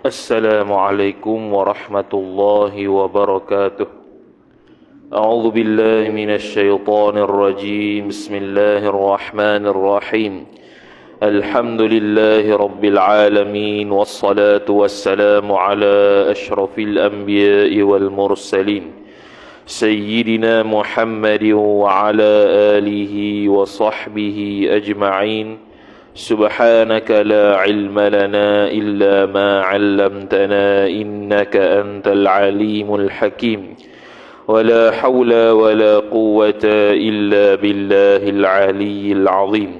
السلام عليكم ورحمة الله وبركاته. أعوذ بالله من الشيطان الرجيم. بسم الله الرحمن الرحيم. الحمد لله رب العالمين، والصلاة والسلام على أشرف الأنبياء والمرسلين سيدنا محمد وعلى آله وصحبه أجمعين. سبحانك لا علم لنا إلا ما علمتنا إنك أنت العليم الحكيم. ولا حول ولا قوة إلا بالله العلي العظيم.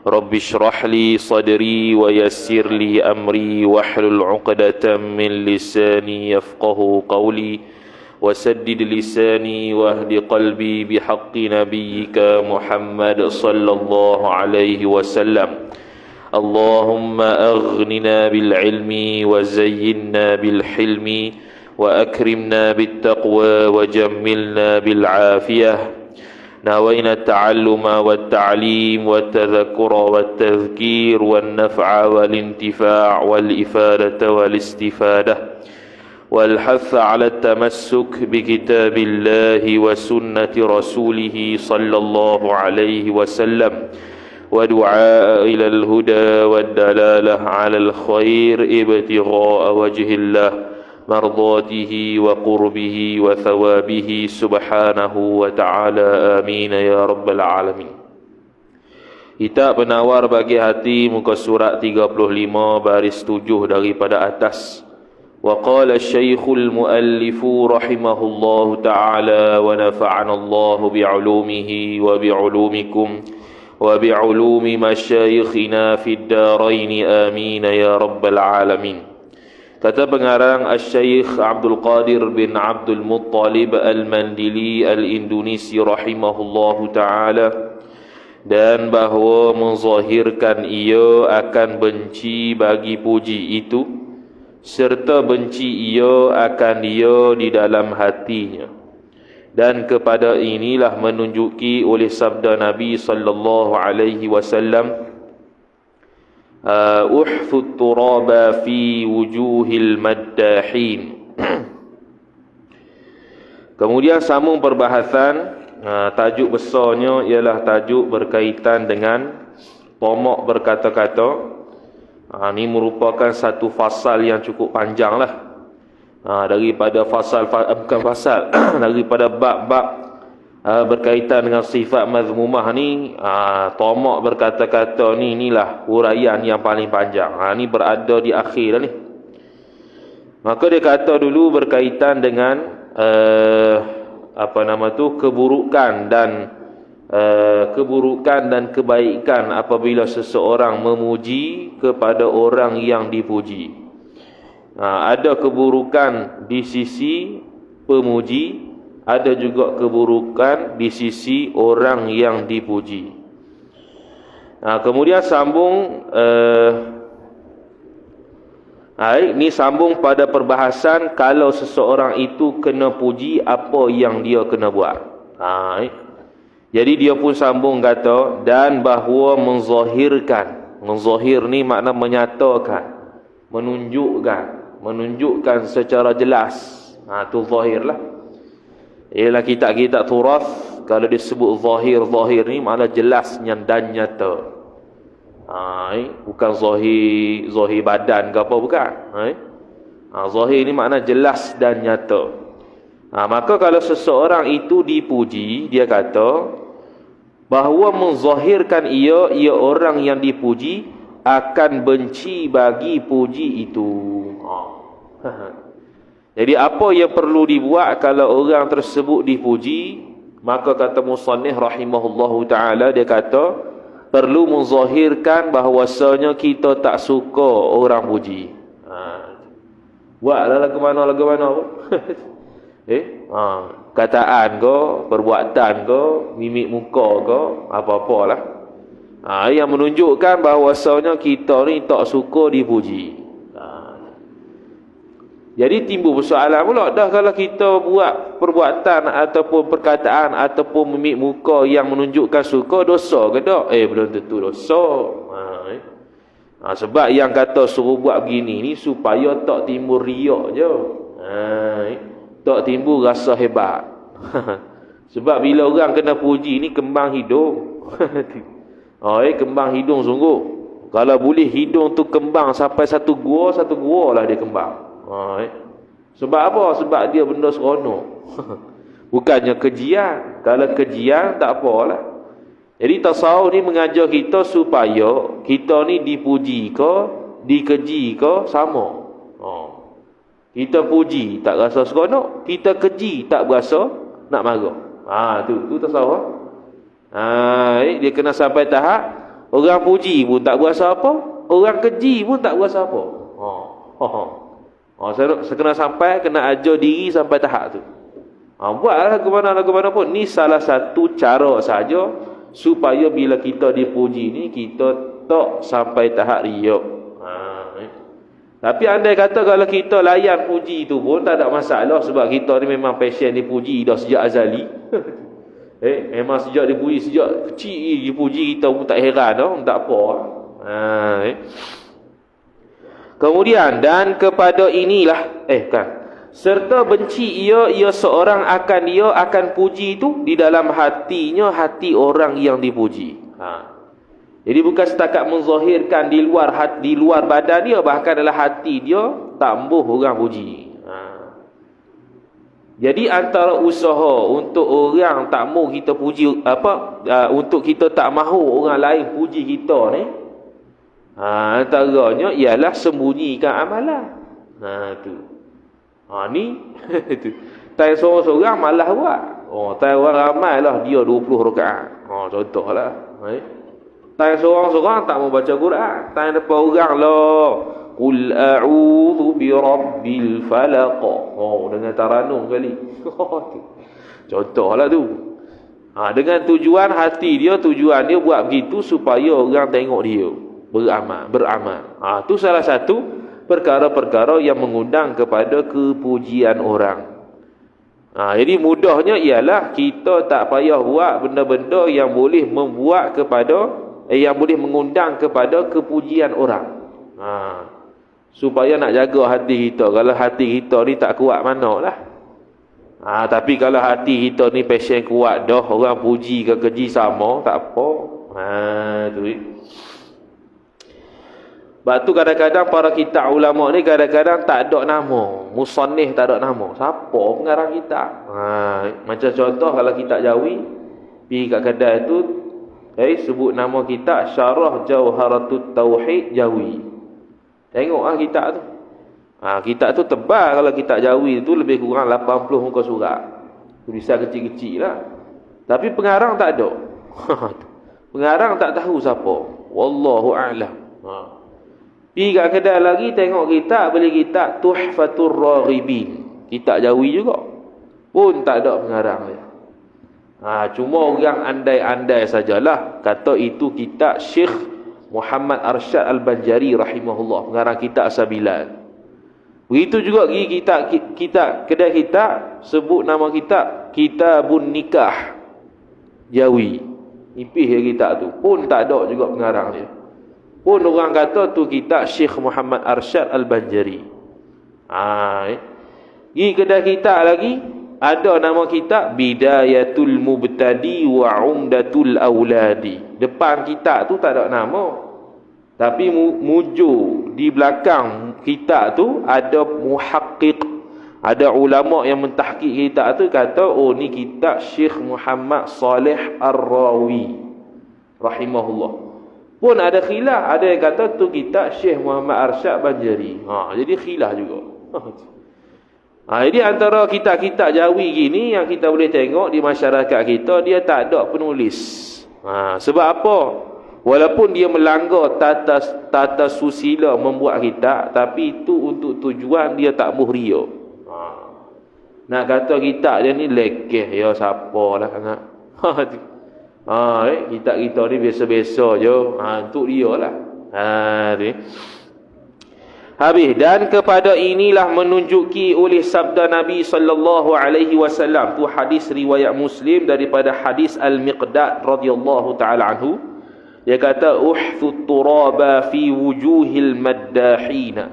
رب اشرح لي صدري ويسر لي أمري واحلل عقدة من لساني يفقه قولي وسدد لساني واهد قلبي بحق نبيك محمد صلى الله عليه وسلم. اللهم أغننا بالعلم وزينا بالحلم وأكرمنا بالتقوى وجملنا بالعافية. نوينا التعلم والتعليم والتذكر والتذكير والنفع والانتفاع والإفادة والاستفادة والحث على التمسك بكتاب الله وسنة رسوله صلى الله عليه وسلم، ودعاء إلى الهدى والدلالة على الخير ابتغاء وجه الله مرضاته وقربه وثوابه سبحانه وتعالى. آمين يا رب العالمين. Kitab Penawar Bagi Hati, muka surat 35 baris 7 daripada atas. وقال الشيخ المؤلف رحمه الله تعالى ونفعنا الله بعلومه وبعلومكم وبعلوم مشايخنا في الدارين آمين يا رب العالمين. Kata pengarang Al-Syeikh Abdul Qadir bin Abdul Muttalib Al-Mandili Al-Indonesi rahimahullahu ta'ala, dan bahawa menzahirkan ia akan benci bagi puji itu, serta benci ia akan dia di dalam hatinya. Dan kepada inilah menunjuki oleh sabda Nabi sallallahu alaihi wasallam, uhthu turaba fi wujuhil maddahin. Kemudian sambung perbahasan, tajuk besarnya ialah tajuk berkaitan dengan pomok berkata-kata. Ini merupakan satu fasal yang cukup panjang lah. Daripada daripada bab-bab berkaitan dengan sifat mazmumah ni, tomok berkata-kata ni, inilah huraian yang paling panjang. Ni berada di akhir dah ni. Maka dia kata dulu berkaitan dengan keburukan dan kebaikan apabila seseorang memuji kepada orang yang dipuji. Ada keburukan di sisi pemuji, ada juga keburukan di sisi orang yang dipuji. Kemudian sambung, ini sambung pada perbahasan kalau seseorang itu kena puji, apa yang dia kena buat. Jadi dia pun sambung kata, dan bahawa menzahirkan. Menzahir ni makna menyatakan, menunjukkan secara jelas. Tu zahir lah. Ialah kitab-kitab turas, kalau disebut zahir ni makna jelasnya dan nyata. Bukan zahir badan ke apa, bukan. Zahir ni makna jelas dan nyata. Maka kalau seseorang itu dipuji, dia kata bahawa menzahirkan ia orang yang dipuji akan benci bagi puji itu. Jadi apa yang perlu dibuat kalau orang tersebut dipuji? Maka kata musannif rahimahullahu ta'ala, dia kata perlu menzahirkan bahawasanya kita tak suka orang puji. Buatlah lagu mana pun. Kataan ke, perbuatan ke, mimik muka ke, apa-apalah. Yang menunjukkan bahawasanya kita ni tak suka dipuji. Jadi timbul persoalan pula, dah kalau kita buat perbuatan ataupun perkataan ataupun mimik muka yang menunjukkan suka, dosa ke tak? Belum tentu dosa. Sebab yang kata suruh buat begini ni supaya tak timbul riak je. Tak timbul rasa hebat. Sebab bila orang kena puji ni kembang hidung. Kembang hidung sungguh. Kalau boleh hidung tu kembang sampai satu gua lah dia kembang. Sebab apa? Sebab dia benda seronok. Bukannya kejian. Kalau kejian tak apalah. Jadi tasawuf ni mengajar kita supaya kita ni dipuji ke, dikeji ke sama. Kita puji tak rasa seronok, kita keji tak berasa nak marah. Tu tasawuf. Dia kena sampai tahap orang puji pun tak berasa apa, orang keji pun tak berasa apa. Saya kena sampai, kena ajar diri sampai tahap tu. Buatlah ke mana pun. Ni salah satu cara saja supaya bila kita dipuji ni kita tak sampai tahap riak. Tapi andai kata kalau kita layan puji tu pun tak ada masalah, sebab kita ni memang passion dipuji dah sejak azali. Memang sejak dipuji, sejak kecil dipuji, kita pun tak heran dah, tak apa. Kemudian dan kepada inilah serta benci ia seorang akan dia akan puji itu di dalam hatinya, hati orang yang dipuji. Jadi bukan setakat menzahirkan di luar badan dia, bahkan dalam hati dia tambuh orang puji. Jadi antara usaha untuk orang tak mahu kita puji untuk kita tak mahu orang lain puji kita ni, antaranya ialah sembunyikan amalan. Tu. Ni tai seorang-seorang malah buat. Tai orang ramai lah dia 20 rakaat. Contohlah. Tai seorang-seorang tak mau baca Quran. Tai depan orang lah. Qul a'udzu birabbil falaq. Dengan taranum kali. Contohlah tu. Dengan tujuan hati dia, tujuan dia buat begitu supaya orang tengok dia beramal. Tu salah satu perkara-perkara yang mengundang kepada kepujian orang. Jadi mudahnya ialah kita tak payah buat benda-benda yang boleh membuat kepada yang boleh mengundang kepada kepujian orang. Supaya nak jaga hati kita. Kalau hati kita ni tak kuat manalah. Tapi kalau hati kita ni passion kuat dah, orang puji ke keji sama, tak apa. Tu. Sebab tu kadang-kadang para kitab ulama ni kadang-kadang tak ada nama. Musannif tak ada nama. Siapa pengarang kitab? Macam contoh kalau kitab Jawi, pergi kat kedai tu, sebut nama kitab Syarah Jauharatut Tauhid Jawi. Tengoklah kitab tu. Kitab tu tebal. Kalau kitab Jawi tu lebih kurang 80 muka surat. Tulisan kecil-kecil lah. Tapi pengarang tak ada. Pengarang tak tahu siapa. Wallahu a'lam. Pergi kat kedai lagi, tengok kitab, beli kitab Tuhfatur Raghibin, kitab Jawi juga, pun tak ada pengarang dia. Cuma orang andai-andai sajalah kata itu kitab Syekh Muhammad Arsyad Al-Banjari rahimahullah, pengarang kitab Sabilan. Begitu juga kitab kedai kitab sebut nama kitab Kitabun Nikah Jawi, nipis dia kitab tu, pun tak ada juga pengarang dia. Pun orang kata tu kitab Syekh Muhammad Arsyad Al-Banjari. Pergi kedai kitab lagi, ada nama kitab Bidayatul Mubtadi wa Umdatul Auladi. Depan kitab tu tak ada nama. Tapi mujur di belakang kitab tu ada muhaqqiq. Ada ulama yang mentahqiq kitab tu kata, ni kitab Syekh Muhammad Saleh Ar-Rawi rahimahullah. Pun ada khilaf, ada yang kata tu kitab Syekh Muhammad Arsyad Banjari. Jadi khilaf juga. Jadi antara kitab-kitab Jawi gini yang kita boleh tengok di masyarakat kita, dia tak ada penulis. Sebab apa? Walaupun dia melanggar tata susila membuat kitab, tapi itu untuk tujuan dia tak muhria. Nak kata kitab dia ni lekeh, ya siapalah sangat. Kitab kita ni biasa-biasa je. Untuk dia lah. Habis. Dan kepada inilah menunjuki oleh sabda Nabi SAW. Tu hadis riwayat Muslim daripada hadis Al-Miqdad radhiyallahu ta'ala anhu. Dia kata uhthu turaba fi wujuhil maddahina.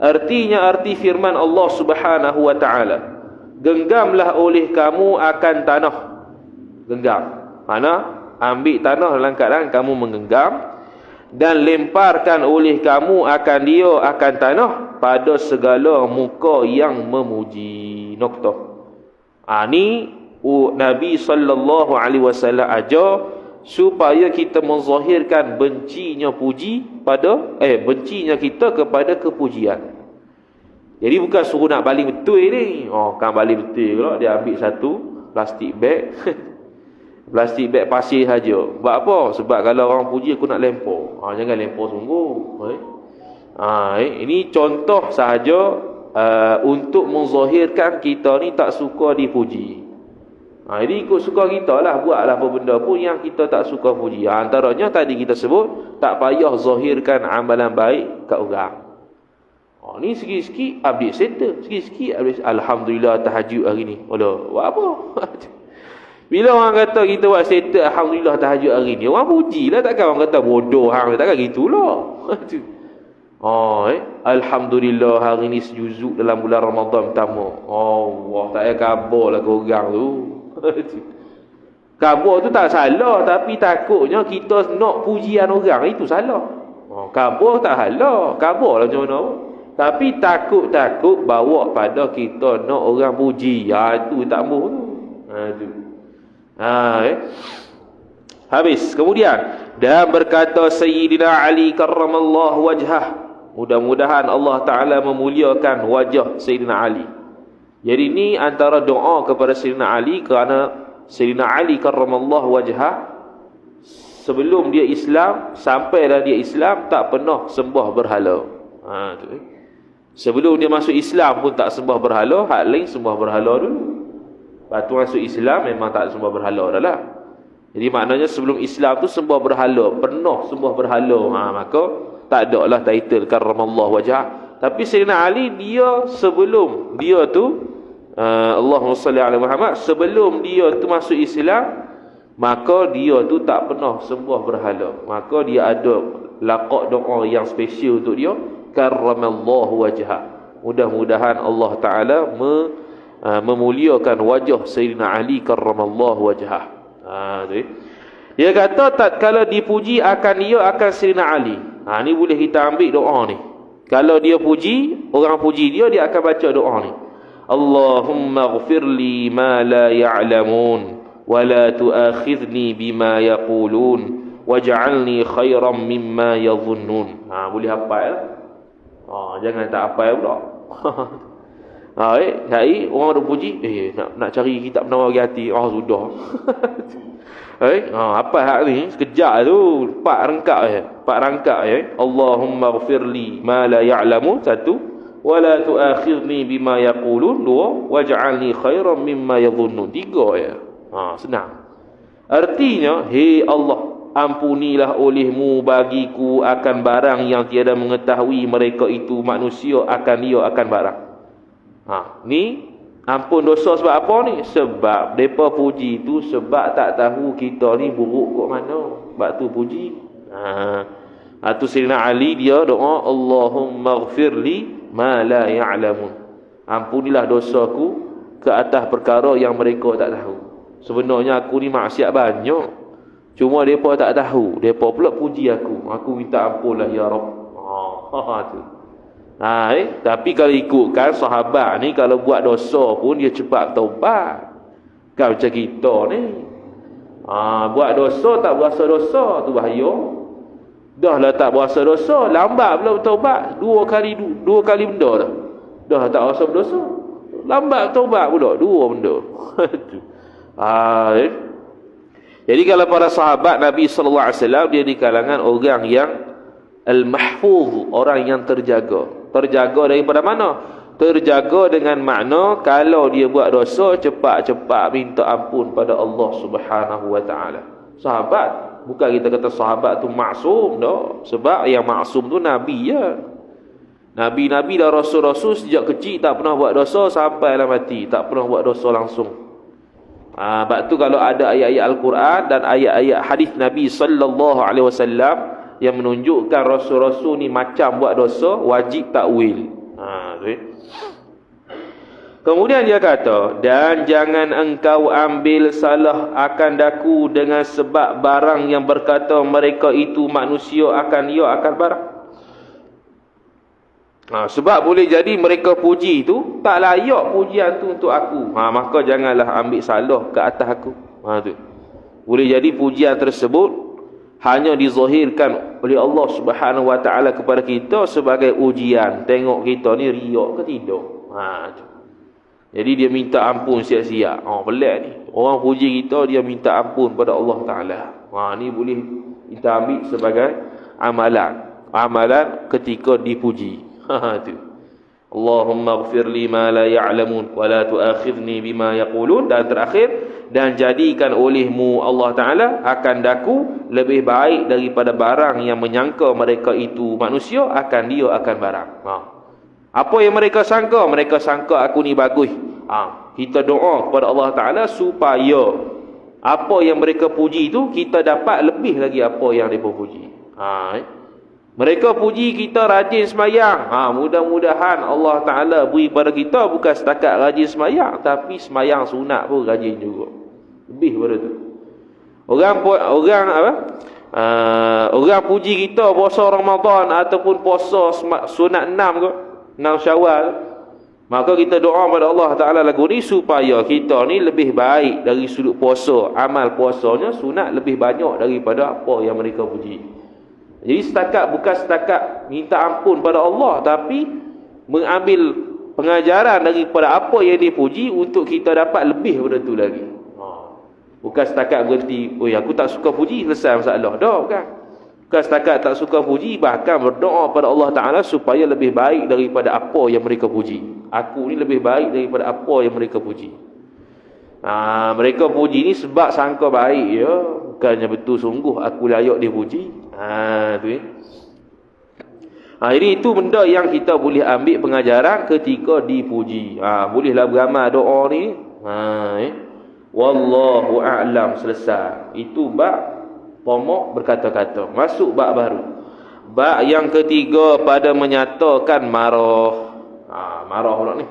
Artinya arti firman Allah Subhanahu wa taala, genggamlah oleh kamu akan tanah. Genggam. Mana? Ambil tanah dalam keadaan kamu menggenggam, dan lemparkan oleh kamu akan dia akan tanah pada segala muka yang memuji. Noktah. Ni Nabi sallallahu alaihi wasallam ajar supaya kita menzahirkan bencinya puji pada bencinya kita kepada kepujian. Jadi bukan suruh nak baling betul ni. Kan baling betul pula dia ambil satu plastik bag. Plastik bag pasir saja. Sebab apa? Sebab kalau orang puji aku nak lempar. Jangan lempar sungguh. Ini contoh sahaja untuk menzahirkan kita ni tak suka dipuji. Jadi ikut suka kita lah, buatlah apa benda pun yang kita tak suka puji. Antaranya tadi kita sebut, tak payah zahirkan amalan baik kat orang. Ni sikit-sikit update settle, sikit-sikit update. Alhamdulillah tahajud hari ni. Buat apa? Bila orang kata kita buat settle alhamdulillah tahajud hari ni, orang pujilah, takkan orang kata bodoh hang, takkan gitulah. Alhamdulillah hari ni sejuzuk dalam bulan Ramadan pertama. Allah, tak payah khabarlah ke orang tu. Khabar tu tak salah, tapi takutnya kita nak pujian orang, itu salah. Khabar tak salah, khabar lah macam mana. Tapi takut-takut bawa pada kita nak orang puji. Itu tak mahu tu. Habis. Kemudian, dan berkata Sayyidina Ali karramallahu wajhah, mudah-mudahan Allah Ta'ala memuliakan wajah Sayyidina Ali. Jadi ini antara doa kepada Sayyidina Ali, kerana Sayyidina Ali karramallahu wajhah sebelum dia Islam, sampailah dia Islam, tak pernah sembah berhala. Sebelum dia masuk Islam pun tak sembah berhala, hak lain sembah berhala dulu. Lepas tu masuk Islam memang tak sembah berhala dah lah. Jadi maknanya sebelum Islam tu sembah berhala, pernah sembah berhala. Maka tak ada lah title karramallahu wajhah. Tapi Sayyidina Ali, dia sebelum dia tu Allahumma salli ala Muhammad, sebelum dia tu masuk Islam, maka dia tu tak pernah sembah berhala. Maka dia ada laqab doa yang special untuk dia, karramallahu wajhah. Mudah-mudahan Allah Ta'ala memuliakan wajah Sayyidina Ali karramallahu wajhah. Dia kata tatkala dipuji akan dia akan Sayyidina Ali. Ni boleh kita ambil doa ni. Kalau dia puji, orang puji dia, dia akan baca doa ni. Allahumma ghfirli ma la ya'lamun wa la tu'akhidhni bima yaqulun waj'alni khairan mimma yadhunnun. Boleh hafal. Jangan tak hafal pula. Jadi orang ada puji, nak cari kitab penawar hati. Sudah. Apa hak ni? Sekejap tu 4 rangkap je. 4 rangkap je. Allahumma ghfirli ma la ya'lamun, 1. Wala tu'akhidhni bima yaqulun, 2. Waj'alni khairan mimma yadhunnun, 3 je. Senang. Artinya, hei Allah, ampunilah olehmu bagiku akan barang yang tiada mengetahui mereka itu manusia akan dia akan barang. Ni ampun dosa sebab apa ni? Sebab mereka puji tu sebab tak tahu kita ni buruk kat mana. Sebab tu puji. Tu Sayyidina Ali dia doa, Allahumma ghfirli ma la ya'lamun. Ampunilah dosaku ke atas perkara yang mereka tak tahu. Sebenarnya aku ni maksiat banyak, cuma mereka tak tahu. Mereka pula puji aku. Aku minta ampunlah ya Rabb. Tu. Tapi kalau ikutkan sahabat ni, kalau buat dosa pun dia cepat taubat. Kan macam kita ni. Buat dosa tak berasa dosa, tu bahaya. Dah lah tak berasa dosa, lambat pula bertaubat. Dua kali benda dah. Dah tak rasa berdosa, lambat taubat pula, 2 benda. Jadi kalau para sahabat Nabi sallallahu alaihi wasallam, dia di kalangan orang yang al-mahfuz, orang yang terjaga. Terjaga daripada mana? Terjaga dengan makna kalau dia buat dosa, cepat-cepat minta ampun pada Allah Subhanahu wa taala. Sahabat, bukan kita kata sahabat tu maksum dah. Sebab yang maksum tu Nabi je. Nabi-nabi dan rasul-rasul sejak kecil tak pernah buat dosa sampai lah mati. Tak pernah buat dosa langsung. Sebab tu kalau ada ayat-ayat Al-Quran dan ayat-ayat hadis Nabi sallallahu alaihi wasallam yang menunjukkan rasul-rasul ni macam buat dosa, wajib takwil. Kemudian dia kata, dan jangan engkau ambil salah akan daku dengan sebab barang yang berkata mereka itu manusia akan barang. Sebab boleh jadi mereka puji tu tak layak pujian tu untuk aku. Maka janganlah ambil salah ke atas aku. Tu. Boleh jadi pujian tersebut hanya dizahirkan oleh Allah Subhanahu Wa Taala kepada kita sebagai ujian. Tengok kita ni riak ke tidak. Tu. Jadi dia minta ampun siap-siap. Pelik ni. Orang puji kita, dia minta ampun pada Allah Ta'ala. Ni boleh kita ambil sebagai amalan. Amalan ketika dipuji. Tu. Allahumma ghfir li ma la ya'lamun wa la tu'akhidni bima yaqulun. Dan terakhir, dan jadikan olehmu Allah Ta'ala akan daku lebih baik daripada barang yang menyangka mereka itu manusia akan barang. Apa yang mereka sangka? Mereka sangka aku ni bagus. Kita doa kepada Allah Ta'ala supaya apa yang mereka puji itu kita dapat lebih lagi apa yang mereka puji. Mereka puji kita rajin semayang. Mudah-mudahan Allah Ta'ala beri pada kita bukan setakat rajin semayang, tapi semayang sunat pun rajin juga. Lebih pada tu. Orang puji kita puasa Ramadan ataupun puasa sunat 6 ke? 6 Syawal, maka kita doa pada Allah Ta'ala lagu ni supaya kita ni lebih baik dari sudut puasa, amal puasanya sunat lebih banyak daripada apa yang mereka puji. Jadi bukan setakat minta ampun pada Allah, tapi mengambil pengajaran daripada apa yang dipuji untuk kita dapat lebih daripada tu lagi. Bukan setakat berhenti, aku tak suka puji, selesai masalah. Bukan. Bukan setakat tak suka puji, bahkan berdoa pada Allah Ta'ala supaya lebih baik daripada apa yang mereka puji. Aku ni lebih baik daripada apa yang mereka puji. Mereka puji ni sebab sangka baik ya, bukannya betul sungguh aku layak dipuji. Tu ya. Jadi itu benda yang kita boleh ambil pengajaran ketika dipuji. Bolehlah beramal doa ni. Wallahu a'lam, selesai. Itu bab pokok berkata-kata. Masuk bab baru. Bab yang ketiga pada menyatakan marah. Marah pula ni.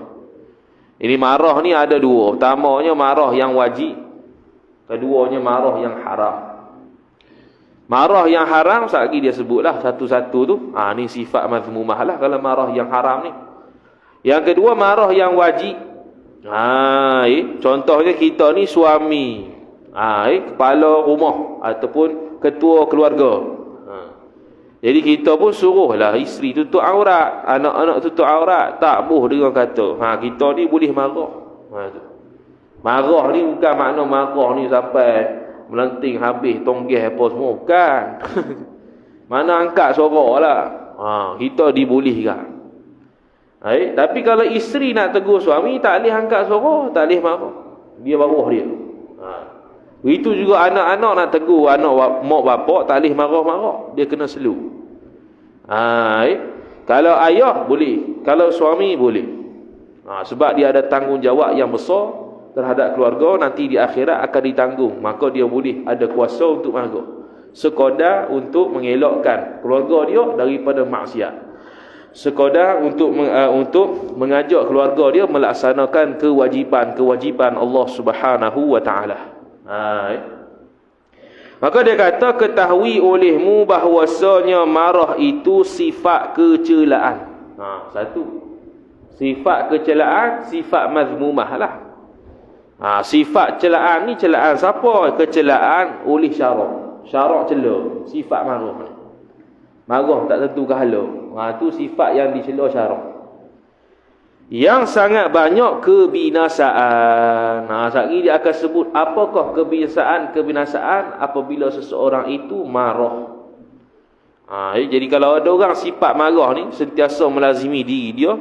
Ini marah ni ada dua. Pertamanya marah yang wajib. Keduanya marah yang haram. Marah yang haram, sekali dia sebutlah satu-satu tu. Ni sifat mazmumah lah kalau marah yang haram ni. Yang kedua marah yang wajib. Contohnya kita ni suami. Kepala rumah ataupun ketua keluarga. Jadi kita pun suruhlah isteri tutup aurat, anak-anak tutup aurat. Tak boh dengan kata. Kita ni boleh marah. Marah ni bukan makna marah ni sampai melenting habis tonggih apa semua. Bukan. Mana angkat suara lah. Kita dibolehkan. Tapi kalau isteri nak tegur suami, tak boleh angkat suara, tak boleh marah. Dia baruh dia. Itu juga anak-anak nak tegur anak mak bapak, tak boleh marah-marah, dia kena slow. Kalau ayah boleh, kalau suami boleh. Sebab dia ada tanggungjawab yang besar terhadap keluarga, nanti di akhirat akan ditanggung, maka dia boleh ada kuasa untuk marah. Sekadar untuk mengelakkan keluarga dia daripada maksiat. Sekadar untuk mengajak keluarga dia melaksanakan kewajipan Allah Subhanahu wa Ta'ala. Maka dia kata, ketahui olehmu bahwasanya marah itu sifat kecelaan. Satu, sifat kecelaan, sifat mazmumah lah. Sifat celaan ni, celaan siapa? Kecelaan oleh syarak. Syarak cela, sifat marah. Marah tak tentu kehala. Tu sifat yang dicela syarak. Yang sangat banyak kebinasaan. Sekali dia akan sebut apakah kebinasaan apabila seseorang itu marah. Jadi kalau ada orang sifat marah ni sentiasa melazimi diri dia,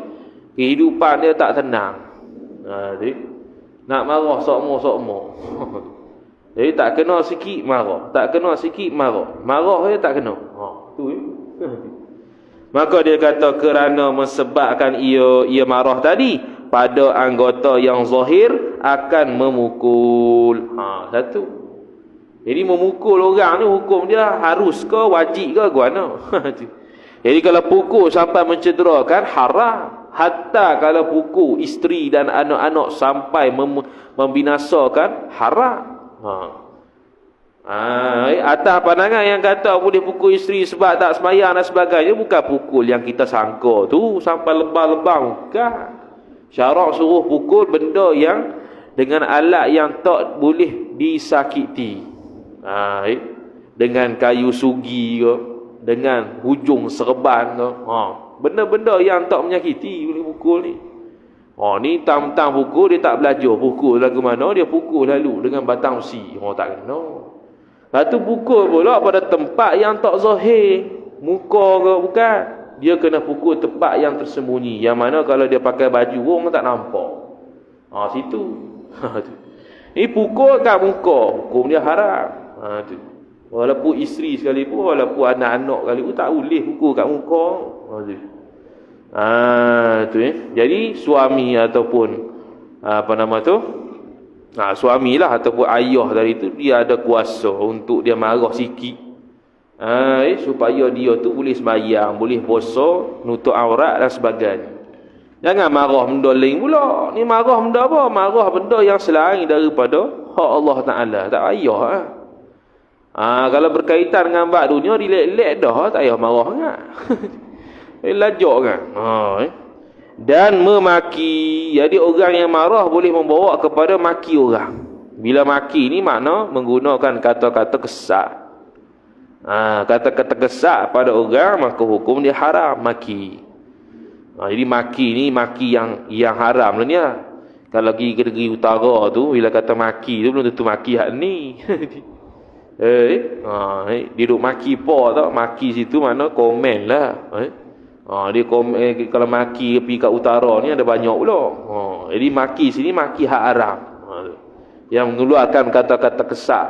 kehidupan dia tak tenang. Nak marah sokmo. Jadi tak kena sikit marah, tak kena sikit marah. Marah dia tak kena. Tu ya. Maka dia kata kerana mensebabkan ia marah tadi, pada anggota yang zahir akan memukul. Satu. Jadi memukul orang ni hukum dia harus ke, wajib ke, guana. Jadi kalau pukul sampai mencederakan, haram. Hatta kalau pukul isteri dan anak-anak sampai membinasakan, haram. Atas pandangan yang kata boleh pukul isteri sebab tak sembahyang dan sebagainya, bukan pukul yang kita sangka tu sampai lebam-lebam, bukan. Syarak suruh pukul benda yang dengan alat yang tak boleh disakiti. Dengan kayu sugi ke, dengan hujung serban ke, benda-benda yang tak menyakiti boleh pukul ni. Ni tam-tam pukul, dia tak belajar pukul lagu mana, dia pukul lalu dengan batang besi. Tak kena. Lepas tu pukul pula pada tempat yang tak zahir, muka ke, bukan. Dia kena pukul tempat yang tersembunyi, yang mana kalau dia pakai baju orang tak nampak. Situ. Ni pukul kat muka, hukum dia haram. Tu. Walaupun isteri sekalipun, walaupun anak-anak sekalipun, tak boleh pukul kat muka. Tu. Jadi suami ataupun apa nama tu, suamilah ataupun ayah dari itu, dia ada kuasa untuk dia marah sikit, supaya dia tu boleh sembahyang, boleh puasa, nutup aurat dan sebagainya. Jangan marah benda lain pula. Ni marah benda apa? Marah benda yang selain daripada hak Allah Ta'ala. Tak payah. Kalau berkaitan dengan bab dunia, relax-relax dah, tak payah marah kan. Lajak kan. Dan memaki. Jadi orang yang marah boleh membawa kepada maki orang. Bila maki ni makna menggunakan kata-kata kesat. Kata-kata kesat pada orang, maka hukum dia haram maki. Jadi maki ni maki yang haram lah ni. Kalau pergi ke negeri utara tu, bila kata maki tu belum tentu maki hak ni. Dia duduk maki tau. Maki situ mana komen lah. Dia komen, kalau maki pergi kat utara ni ada banyak pula. Jadi maki sini maki hak haram. Yang mengeluarkan kata-kata kesat.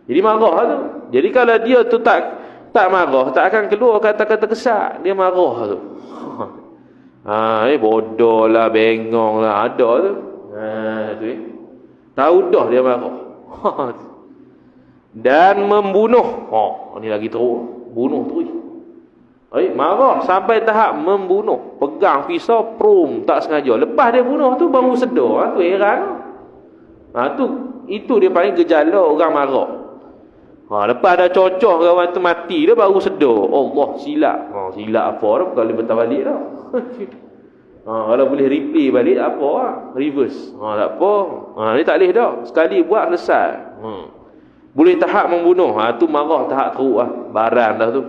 Jadi marah tu. Jadi kalau dia tu tak marah, tak akan keluar kata-kata kesat. Dia marah tu. Bodoh lah, bengong lah, ada tu. Tahu dah dia marah. Dan membunuh. Ni lagi teruk. Bunuh terus. Marah sampai tahap membunuh. Pegang pisau, prum, tak sengaja. Lepas dia bunuh tu baru sedar. Tu heran. Itu dia paling gejala orang marah. Lepas dah cocok kawan tu mati, dia baru sedar. Allah, silap. Silap apa dah, bukan boleh bentar balik dah. Kalau boleh replay balik, apa lah. Reverse. Tak apa. Ni tak boleh dah. Sekali buat, selesai. Boleh tahap membunuh. Tu marah tahap teruk lah. Barang dah tu.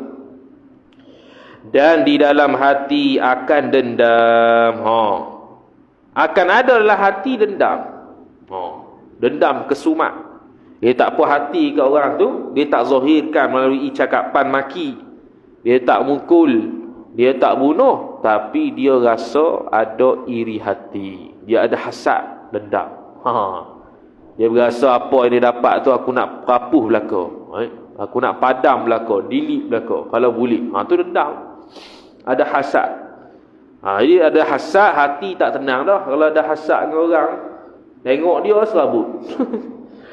Dan di dalam hati akan dendam. Akan ada dalam hati dendam. Dendam kesumat. Dia tak puas hati ke orang tu, dia tak zahirkan melalui cakapan maki. Dia tak mukul, dia tak bunuh, tapi dia rasa ada iri hati. Dia ada hasad, dendam. Dia berasa apa yang dia dapat tu aku nak rapuh belaka. Aku nak padam belaka, delete belaka kalau boleh. Tu dendam. Ada hasad. Jadi ada hasad, hati tak tenang dah. Kalau ada hasad dengan orang, tengok dia serabut.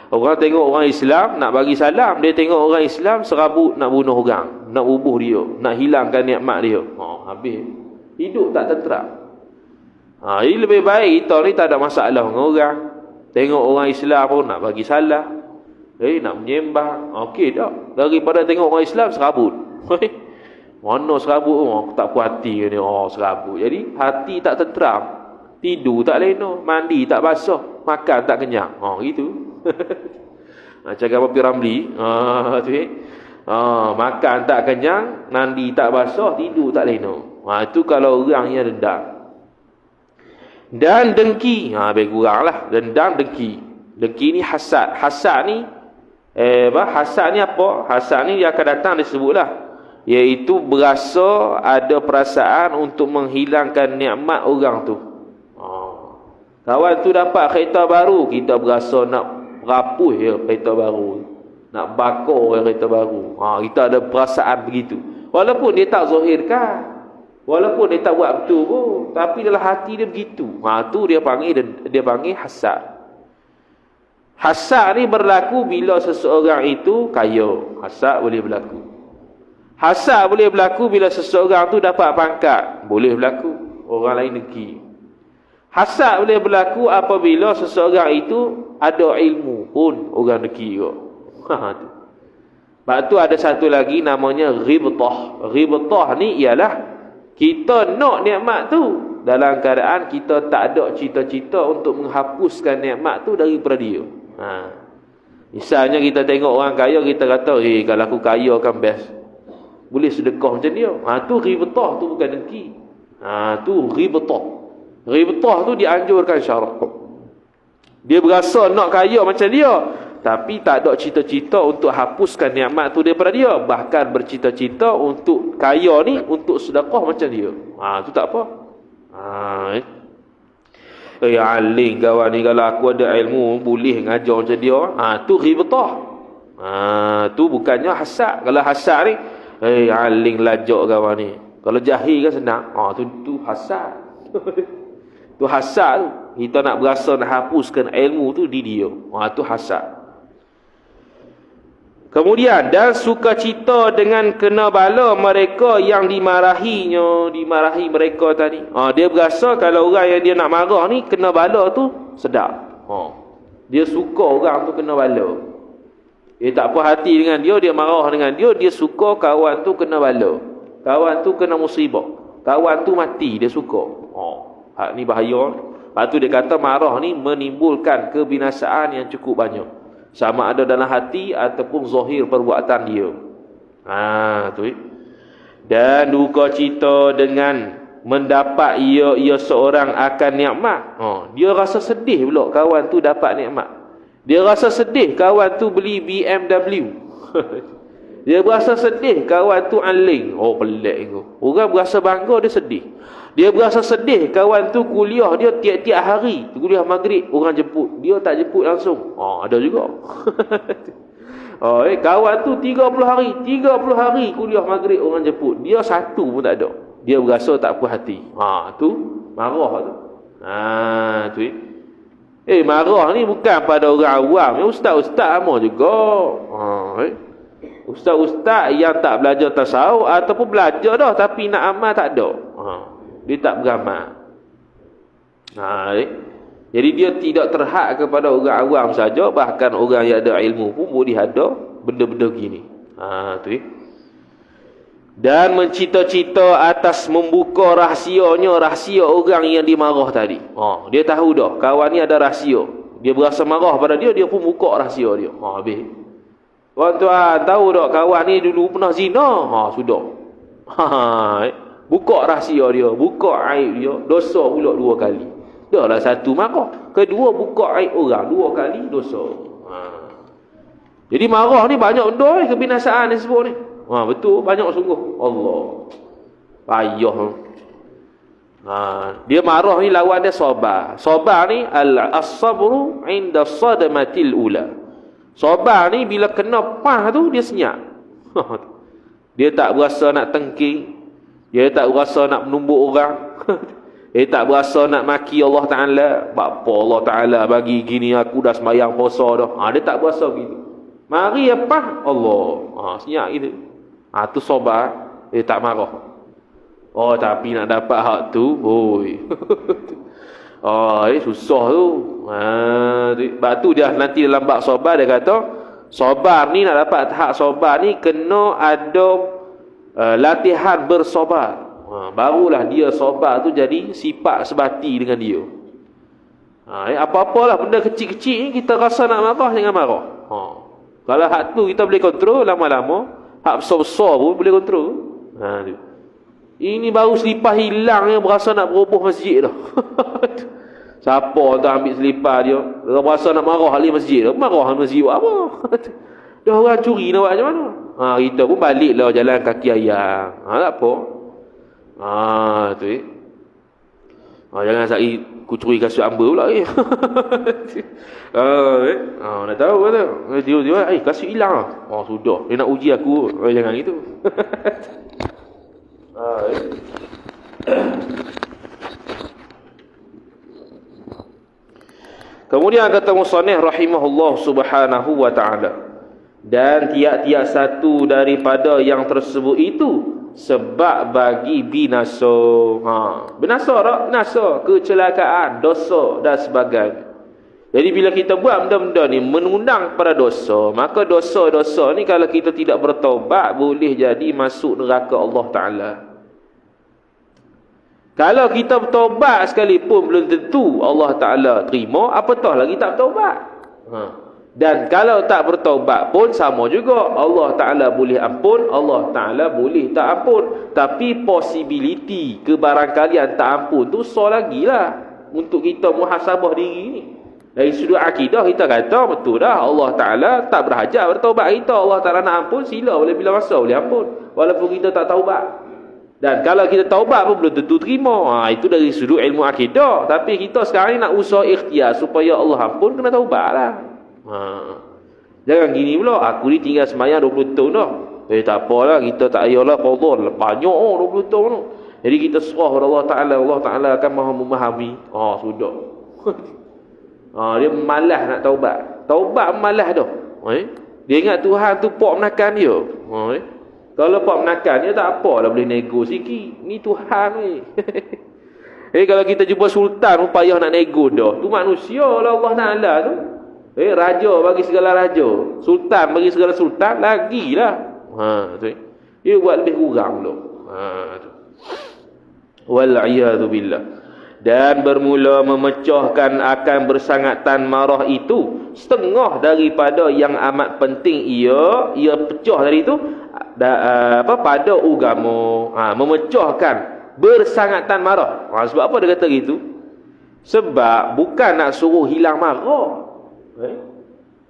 Orang tengok orang Islam nak bagi salam, dia tengok orang Islam serabut nak bunuh orang, nak ubuh dia, nak hilangkan nikmat dia. Habis hidup tak tenteram. Jadi lebih baik kita ni tak ada masalah dengan orang. Tengok orang Islam pun nak bagi salam, nak menyembah, okey dah. Daripada tengok orang Islam serabut. Mana serabut? Aku tak puas hati ni. Serabut. Jadi hati tak tenteram, tidur tak lena, mandi tak basah, makan tak kenyang. Gitu. Cakap apa Piramli, makan tak kenyang, mandi tak basah, tidur tak lena. Itu kalau orang yang dendam. Dan dengki, lebih kurang lah. Dendam, dengki. Dengki ni hasad. Hasad ni hasad ni apa? Hasad ni dia akan datang disebutlah, iaitu berasa ada perasaan untuk menghilangkan nikmat orang tu. Kawan tu dapat kereta baru, kita berasa nak rapuh kereta baru, nak bakar kereta baru. Kita ada perasaan begitu, walaupun dia tak zahirkan. Walaupun dia tak buat betul pun, tapi dalam hati dia begitu. Tu dia panggil hasad. Hasad ni berlaku bila seseorang itu kaya. Hasad boleh berlaku. Hasad boleh berlaku bila seseorang tu dapat pangkat. Boleh berlaku. Orang lain dengki. Hasad boleh berlaku apabila seseorang itu ada ilmu pun orang dengki juga. Tu. Sebab tu ada satu lagi namanya ghibtah. Ghibtah ni ialah kita nak nikmat tu dalam keadaan kita tak ada cita-cita untuk menghapuskan nikmat tu daripada dia. Misalnya kita tengok orang kaya, kita kata, kalau aku kaya kan best. Boleh sedekah macam dia. Tu ghibtah, tu bukan dengki. Tu ghibtah. Ghibtah tu dianjurkan syarak. Dia berasa nak kaya macam dia, tapi tak ada cita-cita untuk hapuskan nikmat tu daripada dia. Bahkan bercita-cita untuk kaya ni, untuk sedekah macam dia. Tu tak apa. Aling kawan ni, kalau aku ada ilmu boleh ngajar macam dia. Tu ghibtah. Tu bukannya hasad. Kalau hasad ni, aling lajak kawan ni. Kalau jahil kan senang. Tu hasad. Tu hasad tu. Kita nak berasa nak hapuskan ilmu tu di dia. Tu hasad. Kemudian, dan sukacita dengan kena bala mereka yang dimarahi mereka tadi. Dia berasa kalau orang yang dia nak marah ni kena bala tu sedap. Dia suka orang tu kena bala. Dia tak puas hati dengan dia, dia marah dengan dia suka kawan tu kena bala. Kawan tu kena musibah. Kawan tu mati, dia suka. Hak ni bahaya. Lepas tu dia kata marah ni menimbulkan kebinasaan yang cukup banyak. Sama ada dalam hati ataupun zahir perbuatan dia. Tu. Dan duka cita dengan mendapat ia seorang akan nikmat. Dia rasa sedih pula kawan tu dapat nikmat. Dia rasa sedih kawan tu beli BMW. Dia berasa sedih kawan tu aling. Pelik tu. Orang berasa bangga, dia sedih. Dia berasa sedih kawan tu kuliah dia tiap-tiap hari. Kuliah maghrib orang jemput. Dia tak jemput langsung. Ada juga. Kawan tu 30 hari kuliah maghrib orang jemput. Dia satu pun tak ada. Dia berasa tak puas hati. Tu marah tu. Tu. Marah ni bukan pada orang awam. Ustaz-ustaz sama juga. Ustaz-ustaz yang tak belajar tasawuf ataupun belajar dah tapi nak amal tak ada. Dia tak beramal. Jadi dia tidak terhad kepada orang awam saja, bahkan orang yang ada ilmu pun boleh ada benda-benda gini. Tu. Dan mencita-cita atas membuka rahsia orang yang dimarah tadi. Dia tahu dah kawan ni ada rahsia. Dia berasa marah pada dia, dia pun buka rahsia dia. Habis. Tuan-tuan tahu tak kawan ni dulu pernah zina? Sudah. Buka rahsia dia, buka aib dia, dosa pula 2 kali. Dah lah satu marah, kedua buka aib orang, 2 kali dosa. Jadi marah ni banyak benda kebinasaan yang sebut ni. Betul, banyak sungguh. Allah. Payah. Dia marah ni lawan dia sabar. Sabar ni as-sabru 'inda sadmatil ula. Sabar ni bila kena pah tu dia senyap. Dia tak berasa nak tengking. Dia tak berasa nak menumbuk orang. Dia tak berasa nak maki Allah Ta'ala. Bapa Allah Ta'ala bagi gini aku dah sembahyang puasa dah. Dia tak berasa begitu. Mari apa? Allah. Senyap gitu. Tu sabar. Dia tak marah. Tapi nak dapat hak tu, susah tu. Sebab tu dia nanti dalam bab sabar dia kata, sabar ni nak dapat hak sabar ni kena ada latihan bersabar. Barulah dia sabar tu jadi sifat sebati dengan dia. Apa-apalah benda kecil-kecil ni kita rasa nak marah, jangan marah. Kalau hak tu kita boleh kontrol lama-lama, hak besar-besar pun boleh kontrol. Ini baru selipar hilang yang berasa nak beroboh masjid dah. Siapa tu ambil selipar dia, dia berasa nak marah ahli masjid dah. Marah ahli masjid buat apa? Dah orang curi nak buat macam mana? Kita pun baliklah jalan kaki ayam. Tak apa. Tu. Jangan sakit kucuri kasut amber pula. Nak tahu kata. Dia kasut hilang. Sudah. Dia nak uji aku. Jangan gitu. Kemudian kata musannif rahimahullah subhanahu wa ta'ala, dan tiap-tiap satu daripada yang tersebut itu sebab bagi binasa. Binasa tak? Binasa, kecelakaan, dosa dan sebagainya. Jadi bila kita buat benda-benda ni mengundang pada dosa, maka dosa-dosa ni kalau kita tidak bertaubat boleh jadi masuk neraka Allah Ta'ala. Kalau kita bertaubat sekalipun belum tentu Allah Ta'ala terima, apatah lagi tak bertaubat. Dan kalau tak bertaubat pun sama juga. Allah Ta'ala boleh ampun, Allah Ta'ala boleh tak ampun. Tapi possibility kebarangkalian tak ampun tu so lagi lah untuk kita muhasabah diri ni. Dari sudut akidah kita kata betul dah, Allah Ta'ala tak berhajat bertaubat kita. Allah Ta'ala nak ampun, sila boleh bila masa boleh ampun, walaupun kita tak taubat. Dan kalau kita taubat pun belum tentu terima. Itu dari sudut ilmu akidah. Tapi kita sekarang ni nak usaha ikhtiar supaya Allah ampun, kena taubat lah. Jangan gini pula, aku ni tinggal semayang 20 tahun dah. Tak apalah, kita tak payahlah qadha. Banyak 20 tahun tu. Jadi kita serah kepada Allah Ta'ala. Allah Ta'ala akan maha memahami. Sudah. Dia malas nak taubat. Taubat malas dah. Dia ingat Tuhan tu pok menakan dia. Kalau pok menakan dia tak apalah, boleh nego sikit. Ni Tuhan ni. Kalau kita jumpa sultan pun payah nak nego dah. Tu manusia lah Allah Ta'ala tu. Raja bagi segala raja, sultan bagi segala sultan, lagilah. Dia buat lebih kurang tu. Wal'iyadu billah. Dan bermula memecahkan akan bersangatan marah itu setengah daripada yang amat penting ia pecah dari itu pada agama. Memecahkan bersangatan marah. Sebab apa dia kata gitu? Sebab bukan nak suruh hilang marah.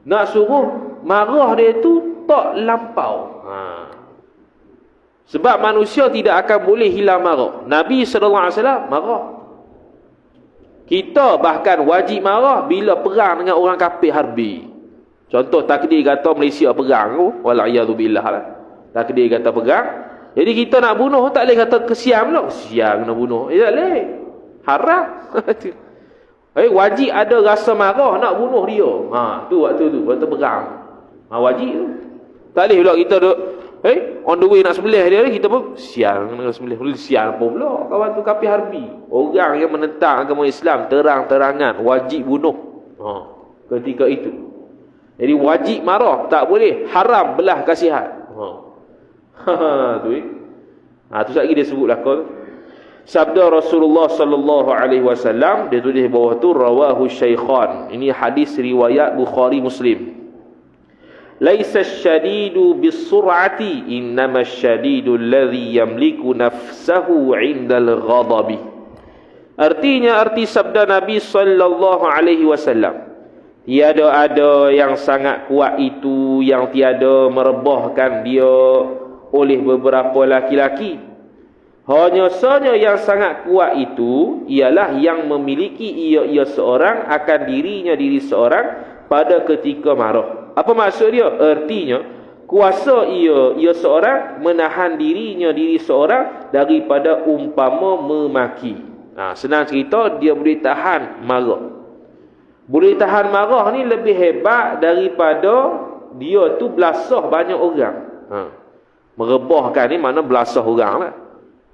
Nak suruh marah dia tu tak lampau. Sebab manusia tidak akan boleh hilang marah. Nabi SAW marah. Kita bahkan wajib marah bila perang dengan orang kafir harbi. Contoh takdir kata Malaysia perang tu, wal'iyadzubillah lah. Takdir kata perang. Jadi kita nak bunuh tak boleh kata kesiam pula. Kesiam nak bunuh. Tak boleh. Haram. Wajib ada rasa marah nak bunuh dia. Tu waktu perang. Wajib tu. Tak boleh pula kita duk on the way nak sembelih dia, kita pun sial kena sembelih. Sial pun pula kawan tu kafir harbi. Orang yang menentang agama Islam terang-terangan wajib bunuh. Ketika itu. Jadi wajib marah, tak boleh haram belah kasihan. Tu tu sekali dia sebut lakon. Sabda Rasulullah sallallahu alaihi wasallam, dia tulis bawah tu rawahu syaikhan. Ini hadis riwayat Bukhari Muslim. Laisa syadidu bisur'ati, innama syadidu alladhi yamliku nafsahu 'indal ghadabi. Artinya, arti sabda Nabi sallallahu alaihi wasallam, tiada ada yang sangat kuat itu yang tiada merebahkan dia oleh beberapa laki-laki. Hanya saja yang sangat kuat itu ialah yang memiliki ia seorang akan diri seorang pada ketika marah. Apa maksud dia? Artinya kuasa ia seorang menahan diri seorang daripada umpama memaki. Senang cerita, dia boleh tahan marah. Boleh tahan marah ni lebih hebat daripada dia tu belasah banyak orang. Merebahkan ni mana belasah orang lah.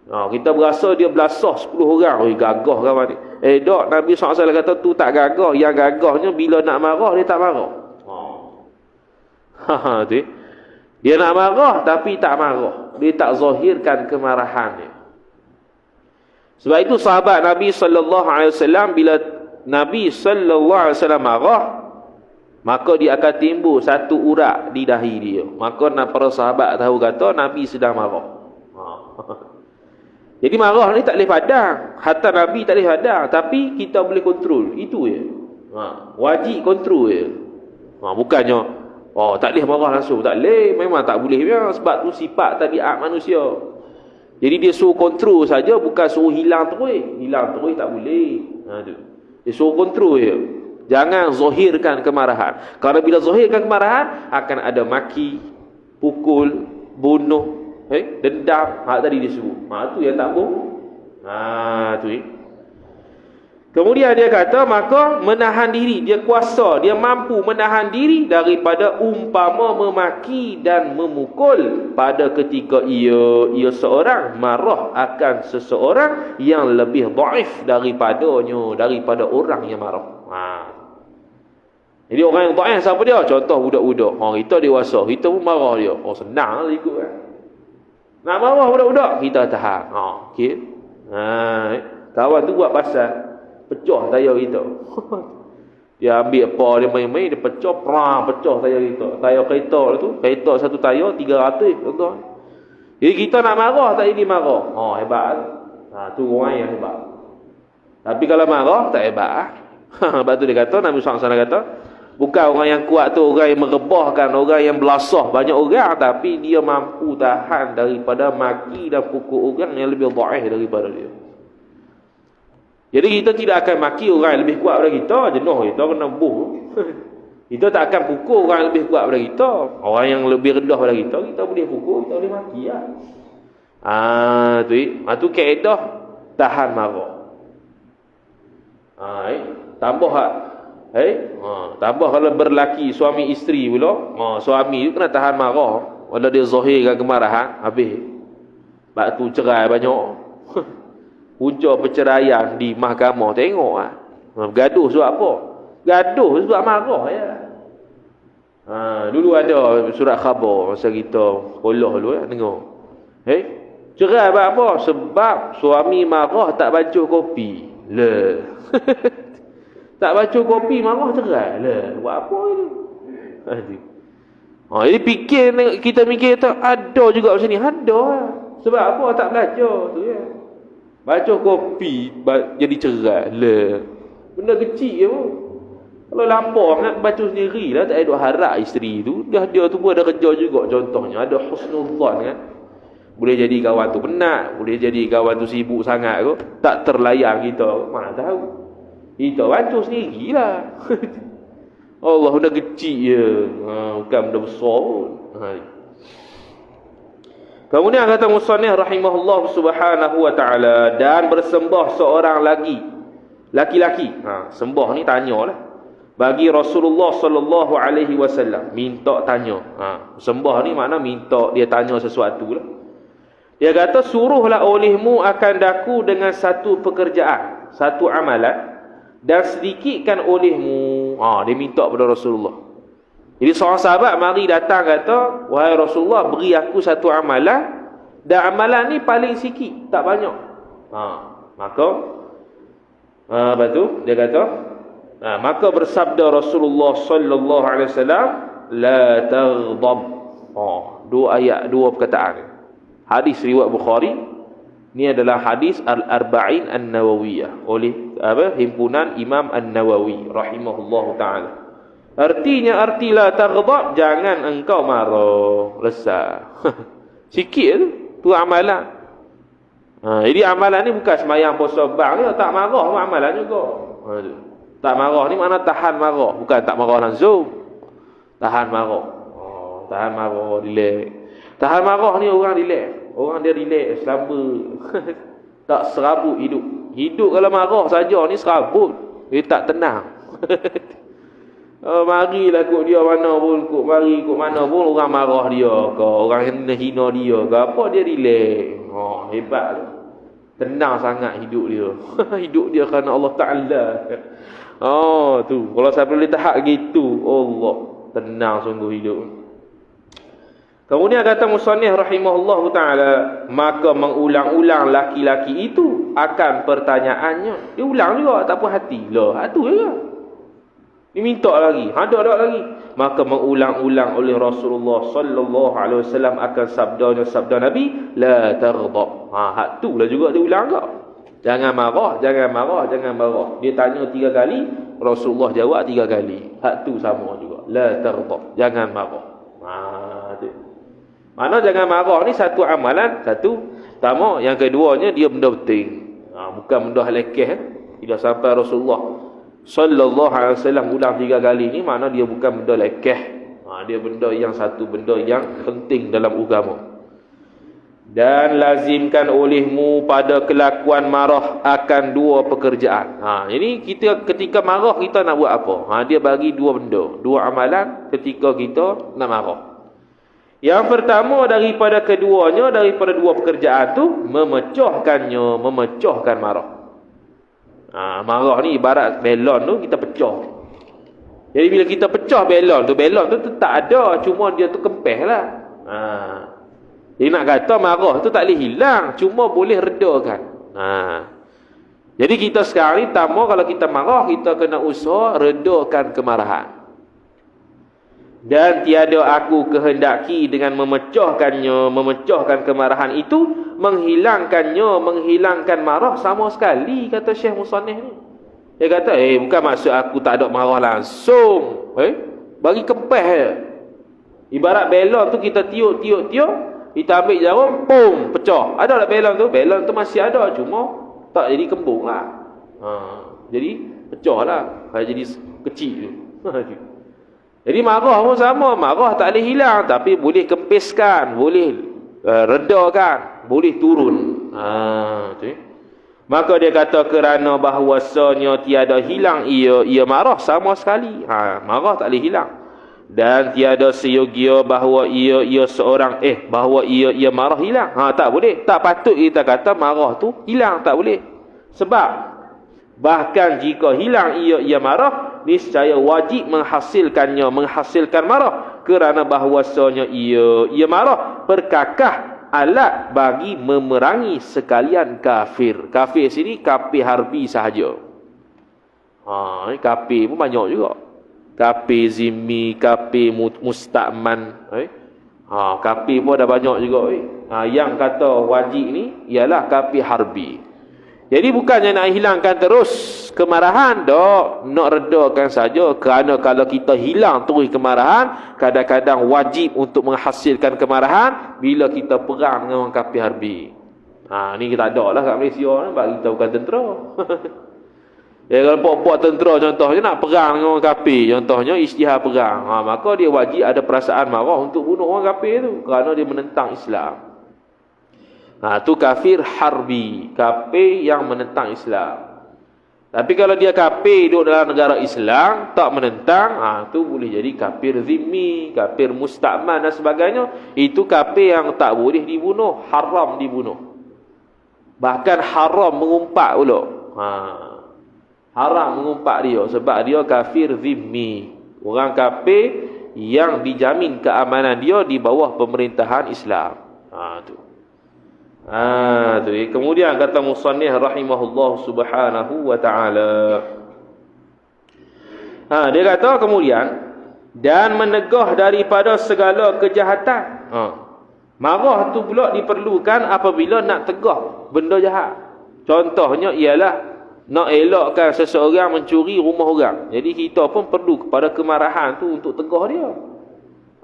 Kita berasa dia belasah 10 orang. Gagah kawan ni. Tak, Nabi SAW kata tu tak gagah. Yang gagahnya bila nak marah dia tak marah. Tu. Dia nak marah tapi tak marah. Dia tak zahirkan kemarahan dia. Sebab itu sahabat Nabi SAW, bila Nabi SAW marah, maka dia akan timbul satu urat di dahi dia. Maka para sahabat tahu kata Nabi sedang marah. Jadi marah ni tak boleh padang. Hatta Nabi tak boleh padang. Tapi kita boleh kontrol. Itu je. Wajib kontrol je. Bukannya tak boleh marah langsung. Tak boleh. Memang tak boleh. Sebab tu sifat tabiat manusia. Jadi dia suruh kontrol saja, bukan suruh hilang terus. Hilang terus tak boleh. Dia suruh kontrol je. Jangan zahirkan kemarahan. Kerana bila zahirkan kemarahan, akan ada maki, pukul, bunuh, dendam. Tadi dia sebut. Tu yang tak boleh. Tu. Kemudian dia kata, maka menahan diri, dia kuasa, dia mampu menahan diri daripada umpama memaki dan memukul pada ketika ia seorang marah akan seseorang yang lebih dhaif daripada orang yang marah. Jadi orang yang dhaif siapa dia? Contoh budak-budak. Kita dewasa, kita pun marah dia. Senang lah ikut kan. Nak marah budak-budak, kita tahan. Okey. Kawan tu buat pasal pecah tayar kita. Dia ambil apa, dia main-main, dia pecah tayar kita. Tayar kereta satu tayar 300 contoh. Jadi kita nak marah tak jadi marah. Hebat. Tu orang yang hebat. Tapi kalau marah tak hebat. Sebab tu dia kata, Nabi SAW kata, bukan orang yang kuat tu orang yang merebahkan, orang yang belasah banyak orang, tapi dia mampu tahan daripada maki dan pukul orang yang lebih dhaif daripada dia. Jadi kita tidak akan maki orang yang lebih kuat daripada kita, jenuh kita kena buh. Kita tak akan pukul orang yang lebih kuat daripada kita. Orang yang lebih rendah daripada kita boleh pukul, kita boleh maki lah. Tu kaedah tahan marah. Tambah tambah kalau berlaki suami isteri pula, suami tu kena tahan marah. Kalau dia zahirkan kemarahan, habis. Sebab tu cerai banyak. Punca perceraian di mahkamah tengok lah. Gaduh sebab apa? Gaduh sebab marah ya. Dulu ada surat khabar masa kita sekolah dulu tengok. Cerai sebab apa? Sebab suami marah tak baca kopi. Tak baca kopi marah cerai. Buat apa ini? Jadi kita mikir ada juga macam ni. Ada lah. Sebab apa tak belajar tu ya. Baca kopi jadi cerai. Benda kecil je pun. Kalau lapar nak baca sendiri lah, tak ada harap isteri tu. Dia tu pun ada kerja juga contohnya. Ada husnudzan kan. Boleh jadi kawan tu penat, boleh jadi kawan tu sibuk sangat kot, tak terlayan kita. Mana tahu. Kita baca sendirilah. Allah benda kecil je. Bukan benda besar pun. Kemudian kata musannif rahimahullah subhanahu wa ta'ala, dan bersembah seorang laki-laki. Sembah ni tanyalah. Bagi Rasulullah sallallahu alaihi wasallam, minta tanya. Sembah ni makna minta dia tanya sesuatu lah. Dia kata, suruhlah olehmu akan daku dengan satu pekerjaan, satu amalan, dan sedikitkan olehmu. Dia minta kepada Rasulullah. Jadi seorang sahabat mari datang kata, wahai Rasulullah, beri aku satu amalan, dan amalan ni paling sikit, tak banyak. Maka apa tu? Dia kata, maka bersabda Rasulullah sallallahu alaihi wasallam, la taghdab. Dua perkataan. Hadis riwayat Bukhari. Ini adalah hadis Al-Arba'in An-Nawawiyah oleh himpunan Imam An-Nawawi rahimahullahu taala. Arti la taghdab, jangan engkau marah, resah. Sikit tu amalan. Jadi amalan ni bukan sembahyang puasa bang ni, tak marah pun amalan juga. Tak marah ni makna tahan marah, bukan tak marah langsung. Tahan marah. Tahan marah, relax. Tahan marah ni orang relax. Orang dia relax, selamba. Tak serabut hidup. Hidup kalau marah saja ni serabut. Dia tak tenang. Marilah kut dia mana pun, kut mana pun orang marah dia ke, orang hina dia ke, apa dia relax. Hebat tu. Tenang sangat hidup dia. Hidup dia kerana Allah Ta'ala. Tu. Kalau saya boleh tahap gitu, Allah, tenang sungguh hidup. Kemudian kata musannif rahimahullahu ta'ala, maka mengulang-ulang laki-laki itu akan pertanyaannya. Dia ulang juga, tak puas hati. Tu je lah. Dia minta lagi, ada lagi. Maka mengulang-ulang oleh Rasulullah sallallahu alaihi wasallam akan sabda Nabi, la taghdab. Hak tu lah juga dia ulang tak. Jangan marah. Dia tanya 3 kali, Rasulullah jawab 3 kali. Hak tu sama juga. La taghdab, jangan marah. Tu. Mana jangan marah ni satu amalan, satu. Pertama, yang keduanya dia benda penting. Bukan benda lekeh. Bila sampai Rasulullah sallallahu alaihi wasallam ulang 3 kali ni, makna dia bukan benda lekeh. Dia benda yang satu benda yang penting dalam agama. Dan lazimkan olehmu pada kelakuan marah akan dua pekerjaan. Jadi kita ketika marah kita nak buat apa? Dia bagi dua benda, dua amalan ketika kita nak marah. Yang pertama daripada keduanya, daripada dua pekerjaan tu, memecahkan marah. Marah ni ibarat belon tu kita pecah. Jadi bila kita pecah belon tu tak ada, cuma dia tu kempes lah. Jadi nak kata marah tu tak boleh hilang, cuma boleh redakan. Jadi kita sekarang ni kalau kita marah, kita kena usaha redakan kemarahan. Dan tiada aku kehendaki dengan memecahkan kemarahan itu, menghilangkan marah sama sekali, kata Syekh Musannif ni. Dia kata, bukan maksud aku tak ada marah langsung. Bagi kempes je. Ibarat belon tu kita tiup, kita ambil jarum, pum, pecah. Ada tak belon tu? Belon tu masih ada, cuma tak jadi kembung lah. Jadi pecah lah. Jadi kecil tu. Jadi marah pun sama. Marah tak boleh hilang, tapi boleh kempiskan, boleh redakan, boleh turun. Maka dia kata kerana bahawasanya tiada hilang ia marah sama sekali. Marah tak boleh hilang. Dan tiada seyogia bahawa ia seorang bahawa ia marah hilang. Tak boleh. Tak patut kita kata marah tu hilang, tak boleh. Sebab bahkan jika hilang ia marah, niscaya wajib menghasilkan marah, kerana bahawasanya ia marah perkakah alat bagi memerangi sekalian kafir. Kafir sini kafir harbi sahaja. Kafir pun banyak juga. Kafir zimmi, kafir musta'man. Kafir pun ada banyak juga. Yang kata wajib ni ialah kafir harbi. Jadi bukannya nak hilangkan terus kemarahan, tak, nak redakan saja. Kerana kalau kita hilang terus kemarahan, kadang-kadang wajib untuk menghasilkan kemarahan bila kita perang dengan orang kafir harbi. Ni kita ada lah kat Malaysia ni, sebab kita bukan tentera. Kalau puak-puak tentera contohnya nak perang dengan orang kafir, contohnya isytihar perang, maka dia wajib ada perasaan marah untuk bunuh orang kafir tu, kerana dia menentang Islam. Tu kafir harbi, kafir yang menentang Islam. Tapi kalau dia kafir duduk dalam negara Islam, tak menentang, tu boleh jadi kafir zimmi, kafir musta'man dan sebagainya. Itu kafir yang tak boleh dibunuh, haram dibunuh. Bahkan haram mengumpat pula. Haram mengumpat dia, sebab dia kafir zimmi. Orang kafir yang dijamin keamanan dia di bawah pemerintahan Islam. Tu. Kemudian kata musannif rahimahullah subhanahu wa ta'ala, dia kata kemudian, dan menegah daripada segala kejahatan. Marah tu pula diperlukan apabila nak tegah benda jahat. Contohnya ialah nak elakkan seseorang mencuri rumah orang. Jadi kita pun perlu kepada kemarahan tu untuk tegah dia.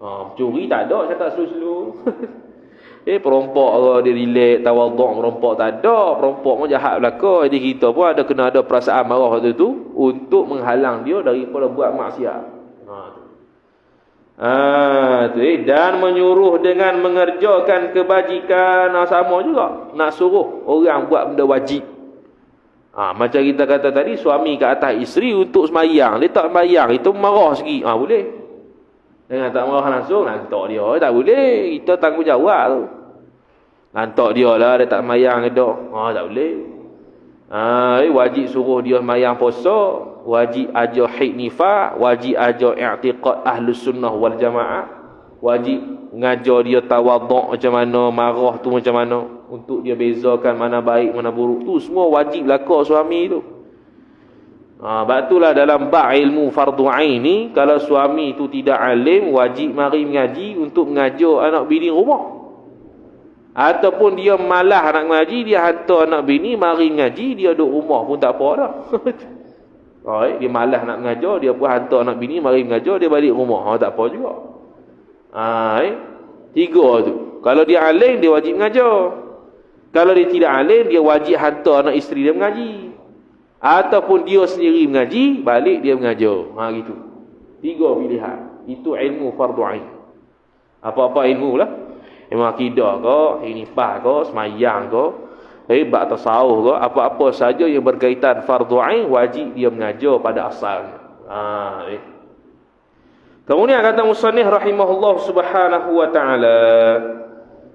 Mencuri tak ada cakap slow-slow. Perompak ke dia relax, tawaduk merompak tak ada. Perompak pun jahat belaka. Jadi kita pun kena ada perasaan marah tu untuk menghalang dia daripada buat maksiat. Dan menyuruh dengan mengerjakan kebajikan, sama juga. Nak suruh orang buat benda wajib. Macam kita kata tadi, suami ke atas isteri untuk semayang. Dia tak semayang, itu marah sikit. Boleh. Dengan tak marah langsung, lantak dia. Tak boleh. Kita tanggungjawab tu. Lantak dia lah, dia tak semayang ke tak. Tak boleh. Wajib suruh dia semayang puasa. Wajib ajar haid nifas. Wajib ajar i'tiqad ahlus sunnah wal jamaah. Wajib mengajar dia tawaduk macam mana, marah tu macam mana, untuk dia bezakan mana baik mana buruk. Tu semua wajib lakar suami tu. Sebab itulah dalam bab ilmu fardu ain ni, kalau suami tu tidak alim, wajib mari mengaji untuk mengajar anak bini rumah. Ataupun dia malah nak mengaji, dia hantar anak bini mari mengaji, dia duduk rumah pun tak apa dah. Dia malah nak mengajar, dia pun hantar anak bini mari mengajar, dia balik rumah. Tak apa juga. Tiga tu. Kalau dia alim, dia wajib mengajar. Kalau dia tidak alim, dia wajib hantar anak isteri dia mengaji. Ataupun dia sendiri mengaji, balik dia mengajar. Gitu. Tiga pilihan. Itu ilmu fardu ain. Apa-apa ilmu lah. ilmu akidah ke, nifah ke, semayang ke, bab tasawuf ke, apa-apa saja yang berkaitan fardu ain wajib dia mengajar pada asalnya. Kemudian kata musannif rahimahullah subhanahu wa ta'ala,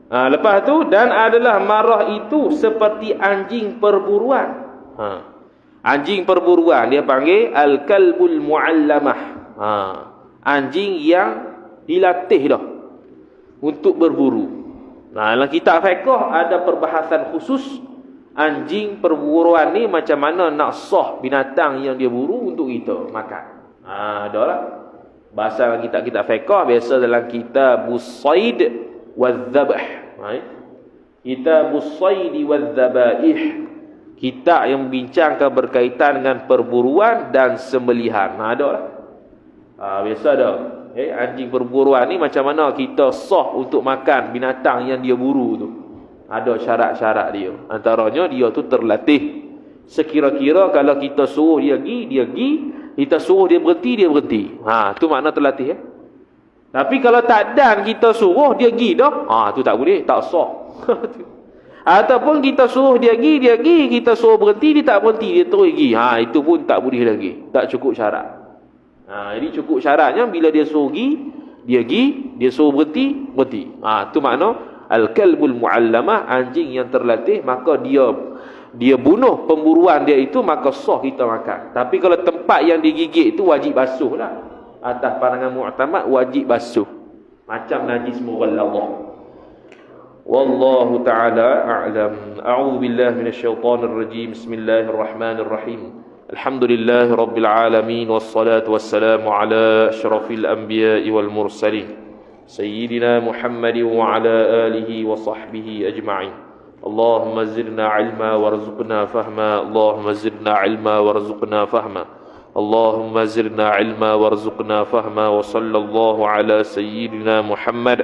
lepas tu, dan adalah marah itu seperti anjing perburuan. Anjing perburuan dia panggil al-kalbul muallamah. Anjing yang dilatih dah untuk berburu. Dalam kitab fiqh ada perbahasan khusus anjing perburuan ni macam mana nak sah binatang yang dia buru untuk kita makan. Adalah bahasa kitab-kitab fiqh biasa dalam kitabus sayd waz-zabh. Kitabus sayd waz-zabaih, kitab yang membincangkan berkaitan dengan perburuan dan sembelihan. Adalah biasa ada anjing perburuan ni macam mana kita sah untuk makan binatang yang dia buru tu. Ada syarat-syarat dia. Antaranya dia tu terlatih. Sekira-kira kalau kita suruh dia pergi, kita suruh dia berhenti. Tu makna terlatih. Tapi kalau tak dan kita suruh dia pergi dah, tu tak boleh, tak sah. Ataupun kita suruh dia pergi, kita suruh berhenti, dia tak berhenti, dia terus pergi. Itu pun tak boleh lagi. Tak cukup syarat. Jadi cukup syaratnya bila dia suruh pergi, dia suruh berhenti. Tu makna al-kalbul muallamah, anjing yang terlatih, maka dia bunuh pemburuan dia itu, maka sah kita makan. Tapi kalau tempat yang digigit itu wajib basuh lah. Atas pandangan mu'tamad wajib basuh. Macam najis mughalladhah. Wallahu ta'ala a'lam. A'udzu billahi minasyaitonir rajim. Bismillahirrahmanirrahim. Alhamdulillahi rabbil alamin, wassalatu wassalamu ala asyrafil anbiya'i wal mursalin sayyidina Muhammadin wa ala alihi wa sahbihi ajma'in. Allahumma zidna ilma warzuqna fahma. Allahumma zidna ilma warzuqna fahma. Allahumma zidna ilma warzuqna fahma. Wa sallallahu ala sayyidina Muhammad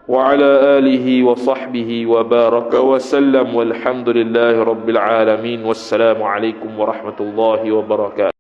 wa ala alihi wa sahbihi wa baraka wa sallam. Walhamdulillahi rabbil alamin. Wassalamu alaikum warahmatullahi wabarakatuh.